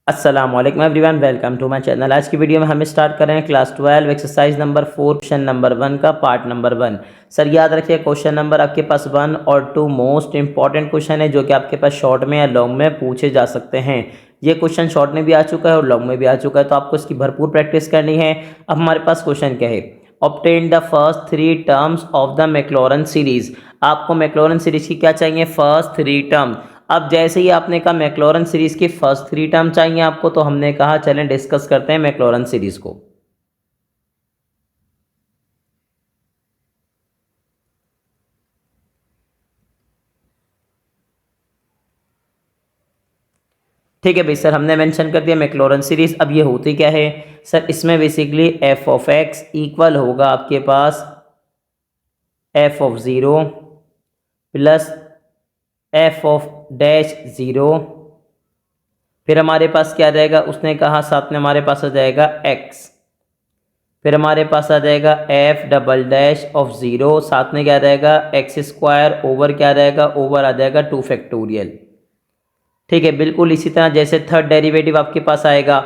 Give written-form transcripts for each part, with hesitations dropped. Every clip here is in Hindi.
अस्सलामुअलैकुम everyone, welcome to my channel. आज की वीडियो में हम स्टार्ट कर रहे हैं class 12 exercise number 4 question number 1 का पार्ट नंबर 1। सर याद रखिए, क्वेश्चन नंबर आपके पास 1 और 2 मोस्ट इंपॉर्टेंट क्वेश्चन है जो कि आपके पास शॉर्ट में या लॉन्ग में पूछे जा सकते हैं। ये क्वेश्चन शॉर्ट में भी आ चुका है और लॉन्ग में भी आ चुका है, तो आपको इसकी भरपूर प्रैक्टिस करनी है। अब हमारे पास क्वेश्चन क्या है, obtain the first 3 terms of the Maclaurin series. आपको मैक्लॉरन सीरीज की क्या चाहिए, फर्स्ट 3 टर्म। अब जैसे ही आपने कहा मैक्लॉरन सीरीज की फर्स्ट 3 टर्म चाहिए आपको, तो हमने कहा चलें डिस्कस करते हैं मैक्लॉरन सीरीज को। ठीक है भाई सर, हमने मेंशन कर दिया मैक्लॉरन सीरीज। अब ये होती क्या है सर, इसमें basically f of x equal होगा आपके पास f of zero plus f of dash zero. फिर हमारे पास क्या आ जाएगा, उसने कहा साथ में हमारे पास आ जाएगा एक्स। फिर हमारे पास आ जाएगा F double dash of zero, साथ में क्या आ जाएगा एक्स स्क्वायर ओवर क्या आ जाएगा, ओवर आ जाएगा 2 फैक्टोरियल। ठीक है, बिल्कुल इसी तरह जैसे थर्ड डेरिवेटिव आपके पास आएगा,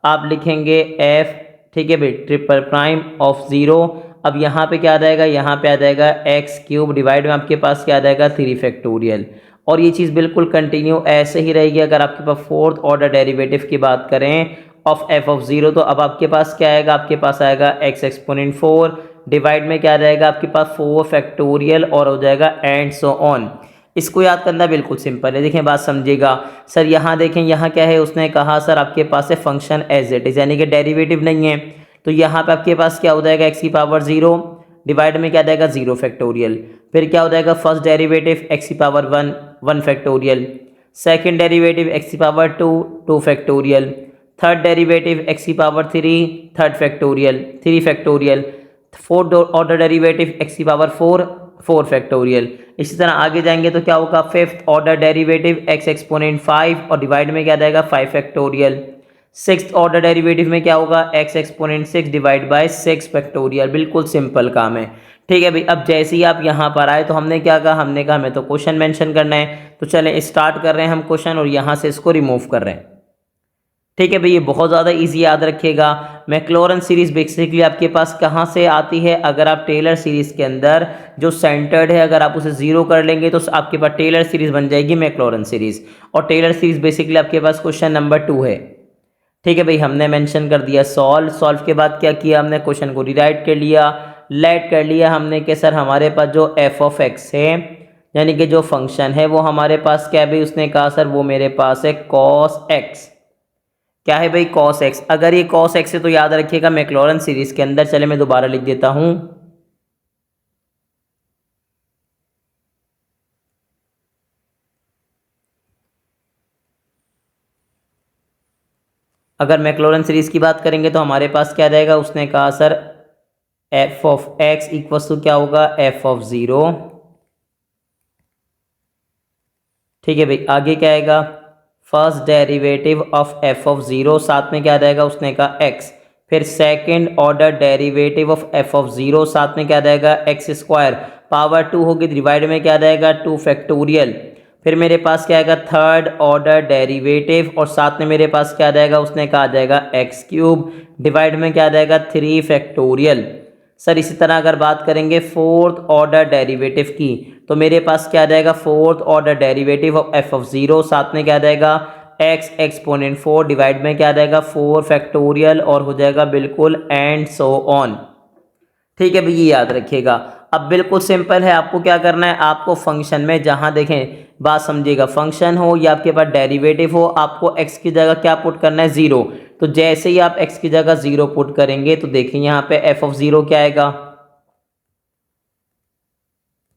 आप लिखेंगे एफ, ठीक है भाई, ट्रिपल प्राइम ऑफ ज़ीरो। अब यहाँ पे क्या आ जाएगा, यहाँ पे आ जाएगा एक्स क्यूब डिवाइड में आपके पास क्या आ जाएगा 3 फैक्टोरियल। और ये चीज़ बिल्कुल कंटिन्यू ऐसे ही रहेगी। अगर आपके पास फोर्थ ऑर्डर डेरिवेटिव की बात करें ऑफ एफ ऑफ ज़ीरो, तो अब आपके पास क्या आएगा, आपके पास आएगा एक्स एक्सपोनेंट 4 डिवाइड में क्या आ जाएगा आपके पास 4 फैक्टोरियल और हो जाएगा एंड सो ऑन। इसको याद करना बिल्कुल सिंपल है। देखें, बात समझिएगा सर, यहाँ देखें, यहाँ क्या है, उसने कहा सर आपके पास है फंक्शन एज इट इज़, यानी कि डेरिवेटिव नहीं है। तो यहाँ पे आपके पास क्या हो जाएगा, एक्स की पावर 0 डिवाइड में क्या जाएगा 0 फैक्टोरियल। फिर क्या हो जाएगा फर्स्ट डेरिवेटिव एक्स की power 1 1 factorial. Second derivative x की power 2 2 factorial. Third derivative x की power 3 third factorial 3 factorial. Fourth order derivative x की पावर 4 4 फैक्टोरियल। इसी तरह आगे जाएंगे तो क्या होगा, fifth order derivative x exponent 5 और डिवाइड में क्या जाएगा 5 फैक्टोरियल। सिक्स्थ ऑर्डर डेरिवेटिव में क्या होगा x exponent 6 divide by 6 factorial. बिल्कुल सिंपल काम है। ठीक है भाई, अब जैसे ही आप यहाँ पर आए तो हमने क्या कहा, हमने कहा हमें तो क्वेश्चन मेंशन करना है। तो चलें स्टार्ट कर रहे हैं हम क्वेश्चन और यहाँ से इसको रिमूव कर रहे हैं। ठीक है भाई, ये बहुत ज़्यादा इजी याद रखिएगा। मैक्लॉरन सीरीज़ बेसिकली आपके पास कहाँ से आती है, अगर आप टेलर सीरीज़ के अंदर जो सेंटर्ड है अगर आप उसे ज़ीरो कर लेंगे तो आपके पास टेलर सीरीज़ बन जाएगी मैक्लॉरन सीरीज़। और टेलर सीरीज़ बेसिकली आपके पास क्वेश्चन नंबर 2 है। ठीक है भाई, हमने मेंशन कर दिया सॉल्व के बाद क्या किया, हमने क्वेश्चन को रिराइट कर लिया, लेट कर लिया हमने कि सर हमारे पास जो एफ ऑफ एक्स है यानी कि जो फंक्शन है वो हमारे पास क्या है भाई, उसने कहा सर वो मेरे पास है कॉस एक्स। क्या है भाई, कॉस एक्स। अगर ये कॉस एक्स है तो याद रखिएगा मैक्लॉरन सीरीज के अंदर, चले मैं दोबारा लिख देता हूं, अगर मैक्लॉरन सीरीज की बात करेंगे तो हमारे पास क्या रहेगा, उसने कहा sir F of X equals to क्या होगा एफ ऑफ 0। ठीक है भाई, आगे क्या आएगा, first derivative of f of 0, साथ में क्या रहेगा उसने कहा एक्स। फिर second order derivative of f of 0, साथ में क्या रहेगा एक्स स्क्वायर, पावर 2 होगी डिवाइड में क्या रहेगा 2 फैक्टोरियल। फिर मेरे पास क्या आएगा थर्ड ऑर्डर डेरिवेटिव और साथ में मेरे पास क्या जाएगा, उसने कहा जाएगा एक्स क्यूब डिवाइड में क्या जाएगा 3 फैक्टोरियल। सर इसी तरह अगर बात करेंगे फोर्थ ऑर्डर डेरिवेटिव की, तो मेरे पास क्या जाएगा fourth order derivative of f of 0, साथ में क्या जाएगा एक्स एक्सपोनेंट 4 डिवाइड में क्या जाएगा 4 फैक्टोरियल और हो जाएगा बिल्कुल एंड सो ऑन। ठीक है भैया, याद रखिएगा। अब बिल्कुल सिंपल है, आपको क्या करना है, आपको फंक्शन में जहां देखें, बात समझिएगा, फंक्शन हो या आपके पास डेरिवेटिव हो, आपको x की जगह क्या पुट करना है 0। तो जैसे ही आप x की जगह 0 पुट करेंगे तो देखिए यहाँ पे f ऑफ 0 क्या आएगा,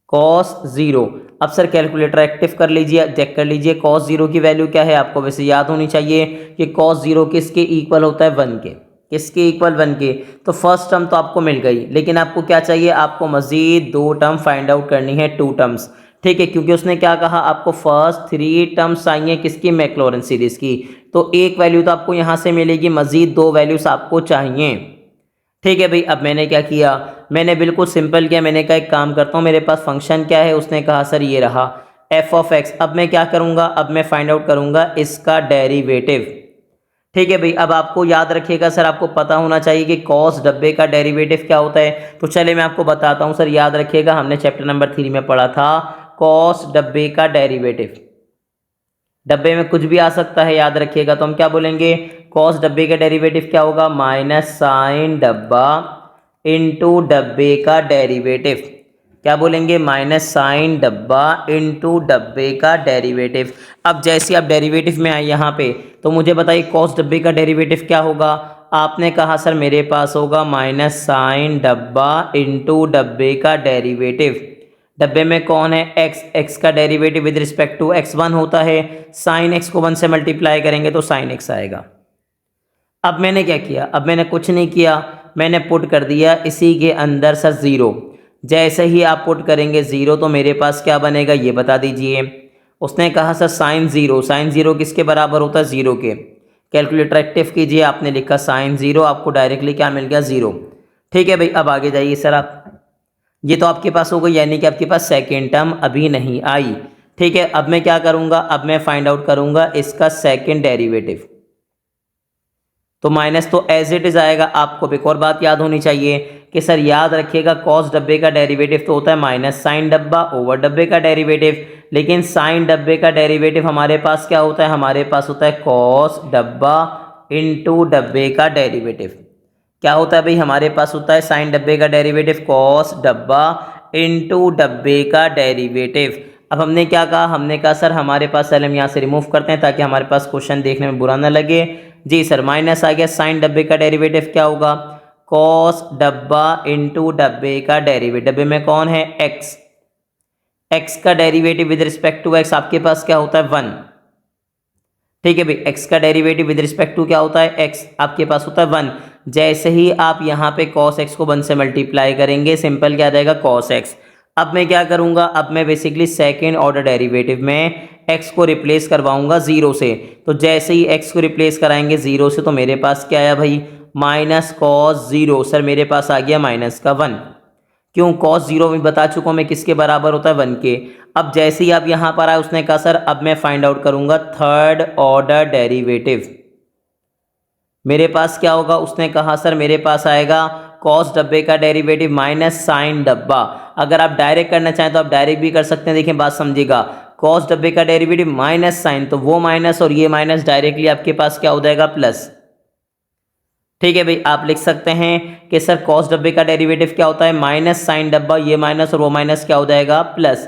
cos 0। अब सर कैलकुलेटर एक्टिव कर लीजिए, चेक कर लीजिए cos 0 की वैल्यू क्या है, आपको वैसे याद होनी चाहिए कि cos 0 किसके इक्वल होता है 1 के, किसके इक्वल 1 के। तो फर्स्ट टर्म तो आपको मिल गई, लेकिन आपको क्या चाहिए, आपको मजीद 2 टर्म फाइंड आउट करनी है, 2 टर्म्स। ठीक है, क्योंकि उसने क्या कहा, आपको फर्स्ट 3 टर्म्स चाहिए किसकी, मैक्लॉरन सीरीज की। तो एक वैल्यू तो आपको यहाँ से मिलेगी, मजीद 2 वैल्यूज आपको चाहिए। ठीक है भाई, अब मैंने क्या किया, मैंने बिल्कुल सिंपल किया, मैंने कहा एक काम करता हूँ, मेरे पास फंक्शन क्या है, उसने कहा सर ये रहा एफ ऑफ एक्स। अब मैं क्या करूँगा, अब मैं फाइंड आउट करूँगा इसका डेरिवेटिव। ठीक है भाई, अब आपको याद रखिएगा सर, आपको पता होना चाहिए कि कॉस डब्बे का डेरिवेटिव क्या होता है। तो चलिए मैं आपको बताता हूँ सर, याद रखिएगा, हमने चैप्टर नंबर 3 में पढ़ा था कॉस डब्बे का डेरिवेटिव। डब्बे में कुछ भी आ सकता है, याद रखिएगा। तो हम क्या बोलेंगे, कॉस डब्बे का डेरिवेटिव क्या होगा, माइनस साइन डब्बा इंटू डब्बे का डेरिवेटिव। क्या बोलेंगे, माइनस साइन डब्बा इंटू डब्बे का डेरिवेटिव। अब जैसे आप डेरिवेटिव में आए यहाँ पे, तो मुझे बताइए कॉस डब्बे का डेरिवेटिव क्या होगा। आपने कहा सर मेरे पास होगा माइनस साइन डब्बा इंटू डब्बे का डेरिवेटिव। डब्बे में कौन है, एक्स, एक्स का derivative with respect to X 1 होता है। साइन एक्स को 1 से मल्टीप्लाई करेंगे तो साइन एक्स आएगा। अब मैंने क्या किया, अब मैंने कुछ नहीं किया, मैंने पुट कर दिया इसी के अंदर सर 0। जैसे ही आप पुट करेंगे 0 तो मेरे पास क्या बनेगा ये बता दीजिए। उसने कहा सर साइन 0, साइन 0 किसके बराबर होता है, 0 के। कैलकुलेटर एक्टिव कीजिए, आपने लिखा साइन 0, आपको डायरेक्टली क्या मिल गया, 0। ठीक है भाई, अब आगे जाइए सर आप। ये तो आपके पास हो गई, यानी कि आपके पास सेकेंड टर्म अभी नहीं आई। ठीक है, अब मैं क्या करूंगा, अब मैं फाइंड आउट करूंगा इसका सेकेंड डेरिवेटिव। तो माइनस तो एज इट इज आएगा। आपको एक और बात याद होनी चाहिए कि सर याद रखिएगा कॉस डब्बे का डेरिवेटिव तो होता है माइनस साइन डब्बा ओवर डब्बे का डेरिवेटिव, लेकिन साइन डब्बे का डेरिवेटिव हमारे पास क्या होता है, हमारे पास होता है कॉस डब्बा इंटू डब्बे का डेरिवेटिव। क्या होता है भाई, हमारे पास होता है साइन डब्बे का डेरिवेटिव कॉस डब्बा इंटू डब्बे का डेरिवेटिव। अब हमने क्या कहा, हमने कहा सर हमारे पास, चल हम यहाँ से रिमूव करते हैं ताकि हमारे पास क्वेश्चन देखने में बुरा ना लगे। जी सर, माइनस आ गया, साइन डब्बे का डेरिवेटिव क्या होगा, कॉस डब्बा इंटू डब्बे का डेरिवेटिव। डब्बे में कौन है, एक्स, एक्स का derivative with respect to X आपके पास क्या होता है, 1। ठीक है भाई, एक्स का डेरिवेटिव विद रिस्पेक्ट टू क्या होता है, एक्स आपके पास होता है 1। जैसे ही आप यहाँ पे कॉस एक्स को 1 से मल्टीप्लाई करेंगे, सिंपल क्या आ जाएगा, कॉस एक्स। अब मैं क्या करूँगा, अब मैं बेसिकली सेकेंड ऑर्डर डेरिवेटिव में x को रिप्लेस करवाऊंगा 0 से। तो जैसे ही x को रिप्लेस कराएंगे 0 से, तो मेरे पास क्या आया भाई, माइनस कॉस 0। सर मेरे पास आ गया माइनस का 1। क्यों, कॉस 0 में बता चुका हूँ मैं किसके बराबर होता है, 1 के। अब जैसे ही आप यहाँ पर आए, उसने कहा सर अब मैं फाइंड आउट करूंगा थर्ड ऑर्डर डेरिवेटिव। मेरे पास क्या होगा, उसने कहा सर मेरे पास आएगा कॉस डब्बे का डेरिवेटिव माइनस साइन डब्बा। अगर आप डायरेक्ट करना चाहें तो आप डायरेक्ट भी कर सकते हैं। देखिए बात समझिएगा, कॉस डब्बे का डेरिवेटिव माइनस साइन, तो वो माइनस और ये माइनस डायरेक्टली आपके पास क्या हो जाएगा, प्लस। ठीक है भाई, आप लिख सकते हैं कि सर कॉस डब्बे का डेरिवेटिव क्या होता है, माइनस साइन डब्बा, ये माइनस और वो माइनस क्या हो जाएगा, प्लस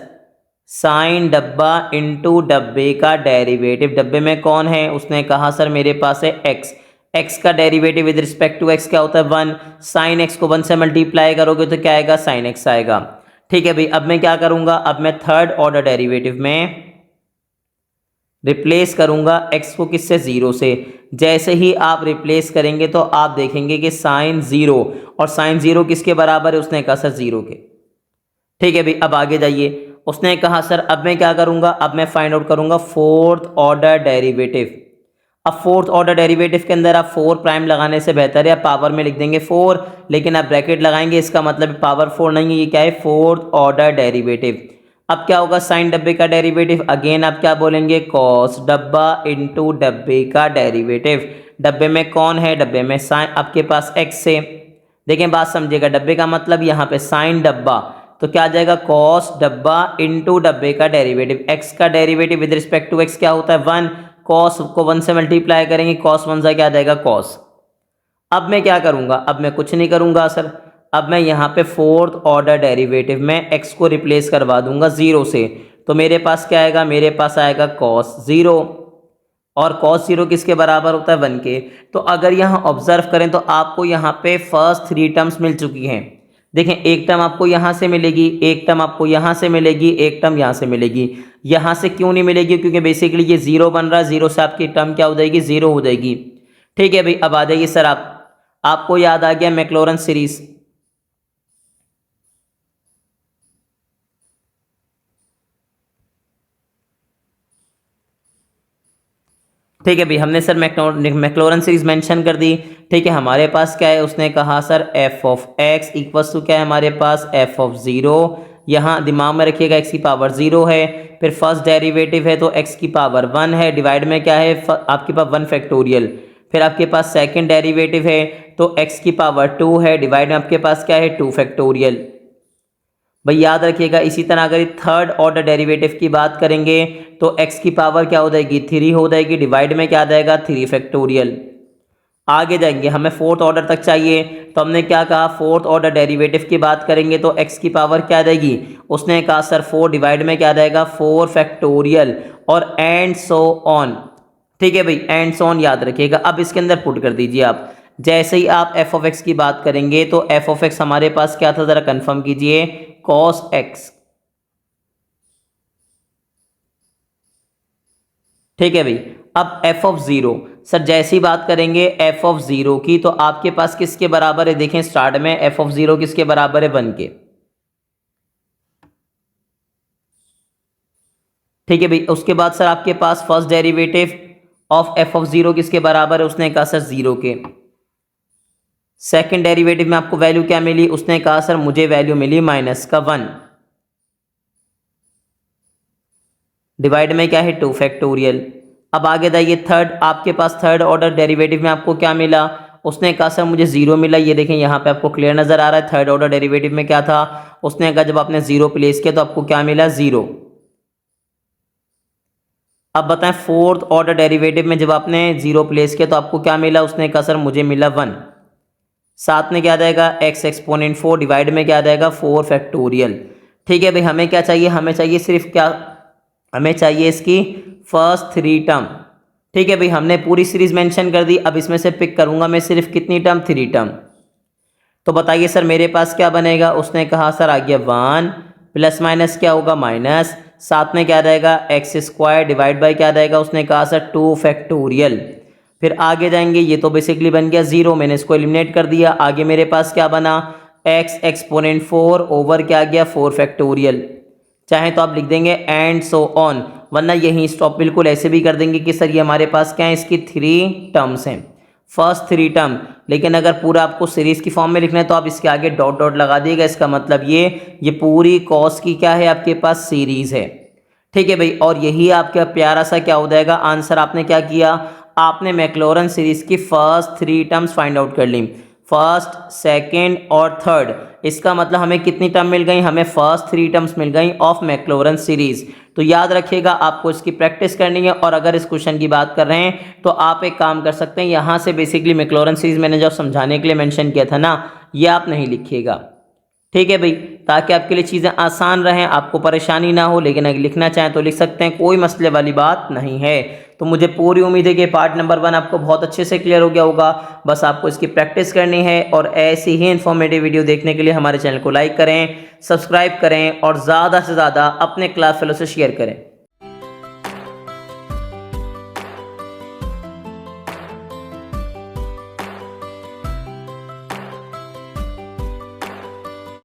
साइन डब्बा इंटू डब्बे का डेरिवेटिव। डब्बे में कौन है, उसने कहा सर मेरे पास है एक्स, एक्स का derivative with respect to X क्या होता है, 1। साइन एक्स को 1 से मल्टीप्लाई करोगे तो क्या आएगा, साइन एक्स आएगा। ठीक है भाई, अब मैं क्या करूंगा, अब मैं थर्ड ऑर्डर डेरिवेटिव में रिप्लेस करूंगा x को किससे, 0 से। जैसे ही आप रिप्लेस करेंगे तो आप देखेंगे कि साइन 0, और साइन 0 किसके बराबर है, उसने कहा सर 0 के। ठीक है भाई, अब आगे जाइए। उसने कहा सर अब मैं क्या करूंगा, अब मैं फाइंड आउट करूंगा फोर्थ ऑर्डर डेरिवेटिव। अब फोर्थ ऑर्डर डेरिवेटिव के अंदर आप 4 प्राइम लगाने से बेहतर है आप पावर में लिख देंगे 4, लेकिन आप ब्रैकेट लगाएंगे, इसका मतलब पावर 4 नहीं है, ये क्या है, फोर्थ ऑर्डर डेरिवेटिव। अब क्या होगा, साइन डब्बे का डेरिवेटिव, अगेन आप क्या बोलेंगे, कॉस डब्बा इंटू डब्बे का डेरिवेटिव। डब्बे में कौन है, डब्बे में साइन, आपके पास एक्स से। देखें बात समझिएगा, डब्बे का मतलब यहाँ पे साइन डब्बा, तो क्या आ जाएगा, कॉस डब्बा इंटू डब्बे का डेरिवेटिव। एक्स का derivative with respect to X क्या होता है, 1। कॉस को 1 से मल्टीप्लाई करेंगे, कॉस 1 से क्या आ जाएगा, कॉस। अब मैं क्या करूंगा, अब मैं कुछ नहीं करूंगा सर, अब मैं यहाँ पे फोर्थ ऑर्डर डेरिवेटिव में x को रिप्लेस करवा दूंगा 0 से। तो मेरे पास क्या आएगा, मेरे पास आएगा कॉस 0, और कॉस 0 किसके बराबर होता है, 1 के। तो अगर यहाँ ऑब्जर्व करें तो आपको यहाँ पे फर्स्ट 3 टर्म्स मिल चुकी हैं। देखें, एक टर्म आपको यहाँ से मिलेगी, एक टर्म आपको यहाँ से मिलेगी, एक टर्म यहाँ से मिलेगी। यहाँ से क्यों नहीं मिलेगी, क्योंकि बेसिकली ये 0 बन रहा है, 0 से आपकी टर्म क्या हो जाएगी, 0 हो जाएगी। ठीक है भाई, अब आ जाइए सर आपको याद आ गया मैक्लॉरेंस सीरीज। ठीक है भाई, हमने सर मैक्लॉरेंस सीरीज मेंशन कर दी। ठीक है, हमारे पास क्या है, उसने कहा sir F of X equals to क्या है हमारे पास, एफ ऑफ 0। यहाँ दिमाग में रखिएगा एक्स की पावर 0 है, फिर फर्स्ट डेरिवेटिव है तो एक्स की पावर 1 है, डिवाइड में क्या है आपके पास 1 फैक्टोरियल। फिर आपके पास सेकंड डेरिवेटिव है तो x की पावर 2 है, डिवाइड में आपके पास क्या है 2 फैक्टोरियल। भाई याद रखिएगा, इसी तरह अगर थर्ड ऑर्डर डेरिवेटिव की बात करेंगे तो x की पावर क्या हो जाएगी 3 हो जाएगी, डिवाइड में क्या आ जाएगा 3 फैक्टोरियल। आगे जाएंगे, हमें फोर्थ ऑर्डर तक चाहिए तो हमने क्या कहा, फोर्थ ऑर्डर डेरिवेटिव की बात करेंगे तो x की पावर क्या आ जाएगी, उसने कहा सर 4 डिवाइड में क्या आ जाएगा 4 फैक्टोरियल और एंड सो ऑन। ठीक है भाई, एंड सो ऑन याद रखिएगा। अब इसके अंदर पुट कर दीजिए आप, जैसे ही आप एफ ऑफ एक्स की बात करेंगे तो एफ ऑफ एक्स हमारे पास क्या था, जरा कंफर्म कीजिए, कॉस एक्स। ठीक है भाई, अब एफ ऑफ जीरो, सर जैसी ही बात करेंगे एफ ऑफ जीरो की तो आपके पास किसके बराबर है, देखें स्टार्ट में एफ ऑफ जीरो किसके बराबर है 1 के। ठीक है भाई, उसके बाद सर आपके पास first derivative of f of zero किसके बराबर है, उसने कहा सर 0 के। सेकंड डेरिवेटिव में आपको वैल्यू क्या मिली, उसने कहा सर मुझे वैल्यू मिली -1, डिवाइड में क्या है 2 फैक्टोरियल। अब आगे जाइए, थर्ड आपके पास थर्ड ऑर्डर डेरिवेटिव में आपको क्या मिला, उसने कहा सर मुझे 0 मिला। ये देखें यहाँ पे आपको क्लियर नजर आ रहा है, थर्ड ऑर्डर डेरिवेटिव में क्या था, उसने कहा जब आपने 0 प्लेस किया तो आपको क्या मिला 0। अब बताएं फोर्थ ऑर्डर डेरिवेटिव में जब आपने 0 प्लेस किया तो आपको क्या मिला, उसने कहा सर मुझे मिला 1। साथ में क्या आ जाएगा x एक्सपोनेंट 4, डिवाइड में क्या आ जाएगा 4 फैक्टोरियल। ठीक है भाई, हमें क्या चाहिए, हमें चाहिए सिर्फ क्या, हमें चाहिए इसकी फर्स्ट 3 टर्म। ठीक है भाई, हमने पूरी सीरीज मेंशन कर दी। अब इसमें से पिक करूंगा मैं सिर्फ कितनी टर्म, 3 टर्म। तो बताइए सर मेरे पास क्या बनेगा, उसने कहा सर आ गया 1 प्लस माइनस क्या होगा माइनस, साथ में क्या आ जाएगा एक्स स्क्वायर, डिवाइड बाई क्या आ जाएगा, उसने कहा सर 2 फैक्टोरियल। फिर आगे जाएंगे, ये तो बेसिकली बन गया 0, मैंने इसको एलिमिनेट कर दिया। आगे मेरे पास क्या बना, x एक्सपोनेंट 4 ओवर क्या आ गया 4 फैक्टोरियल। चाहे तो आप लिख देंगे एंड सो ऑन, वरना यहीं स्टॉप बिल्कुल ऐसे भी कर देंगे कि सर ये हमारे पास क्या है, इसकी 3 टर्म्स हैं, फर्स्ट 3 टर्म। लेकिन अगर पूरा आपको सीरीज की फॉर्म में लिखना है तो आप इसके आगे डॉट डॉट लगा दिएगा, इसका मतलब ये पूरी कॉस की क्या है आपके पास सीरीज है। ठीक है भाई, और यही आपका प्यारा सा क्या हो जाएगा आंसर। आपने क्या किया, आपने मैक्लॉरन सीरीज की फर्स्ट 3 टर्म्स फाइंड आउट कर ली, फर्स्ट सेकंड और थर्ड। इसका मतलब हमें कितनी टर्म मिल गई, हमें फर्स्ट 3 टर्म्स मिल गई ऑफ मैक्लॉरन सीरीज। तो याद रखिएगा आपको इसकी प्रैक्टिस करनी है। और अगर इस क्वेश्चन की बात कर रहे हैं तो आप एक काम कर सकते हैं, यहाँ से बेसिकली मैक्लॉरन सीरीज मैंने जो समझाने के लिए मेंशन किया था ना, ये आप नहीं लिखिएगा। ठीक है भाई, ताकि आपके लिए चीज़ें आसान रहें, आपको परेशानी ना हो। लेकिन अगर लिखना चाहें तो लिख सकते हैं, कोई मसले वाली बात नहीं है। तो मुझे पूरी उम्मीद है कि पार्ट नंबर 1 आपको बहुत अच्छे से क्लियर हो गया होगा। बस आपको इसकी प्रैक्टिस करनी है। और ऐसी ही इन्फॉर्मेटिव वीडियो देखने के लिए हमारे चैनल को लाइक करें, सब्सक्राइब करें और ज़्यादा से ज़्यादा अपने क्लास फेलो से शेयर करें।